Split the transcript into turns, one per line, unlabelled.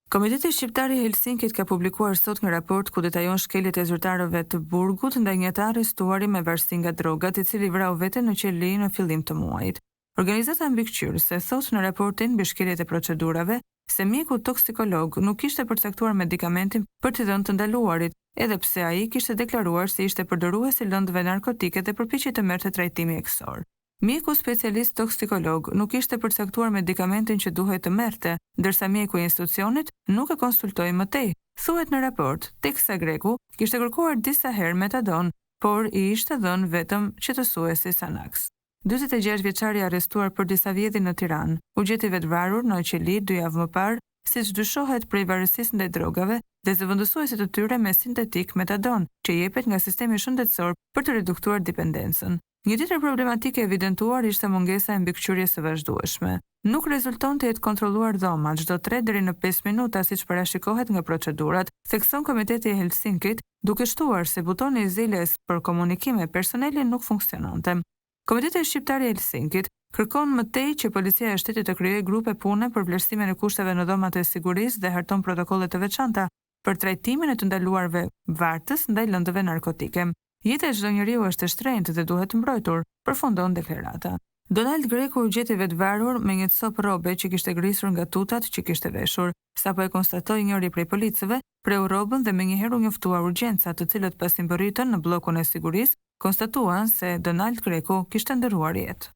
Komiteti Shqiptar i Helsinkit ka publikuar sot një raport ku detajon shkeljet e zyrtarëve të burgut ndaj një të arrestuari me varësi nga drogat, i cili vrau veten në qeli në fillim të muajit. Organizata mbikëqyrëse thot në raportin mbi shkeljet e procedurave se mjeku toksikolog nuk kishte përcaktuar medikamentin për t'i dhënë të ndaluarit, edhe pse ai kishte deklaruar se ishte përdorues i lëndëve narkotike dhe përpiqej të merrte trajtimi mjekësor. Mjeku specialist toksikolog nuk ishte përcaktuar medikamentin që duhet të merrte, ndërsa mjeku i institucionit nuk e konsultoi më tej. Thuhet në raport, teksa greku kishte kërkuar disa herë metadon, por i ishte dhënë vetëm qetësuesi Xanax. 46 vjeçari i arrestuar për disa vjedhje në Tiranë, u gjeti vetvrarur në qeli 2 javë më parë, siç dyshohet prej varësisë ndaj drogave dhe zëvendësuesit të tyre me sintetik metadon, që jepet nga sistemi shëndetësor për të reduktuar dependencën. Një tjetër problematike evidentuar ishte mungesa e mbikëqyrjes së vazhdueshme. Nuk rezulton të jetë kontrolluar dhoma çdo 3 deri në 5 minuta siç parashikohet nga procedurat, thekson Komiteti i Helsinkit, duke shtuar se butoni i zeles për komunikim me personelin nuk funksiononte. Komiteti Shqiptar i Helsinkit kërkon më tej që policia e shtetit të krijojë grupe pune për vlerësimin e kushteve në dhomat e sigurisë dhe harton protokolle të veçanta për trajtimin e të ndaluarve vartës ndaj lëndëve narkotike. Jeta e çdo njeriu është e shtrenjtë dhe duhet mbrojtur, përfundon deklarata. Donald Greku u gjeti vetvrarur me një copë rrobe që kishte grisur nga tutat që kishte veshur. Sapo e konstatoi njëri prej policëve, preu rrobën dhe menjëherë u njoftua urgjenca, të cilët pasi mbërritën në bllokun e sigurisë, konstatuan se Donald Greku kishte ndërruar jetë.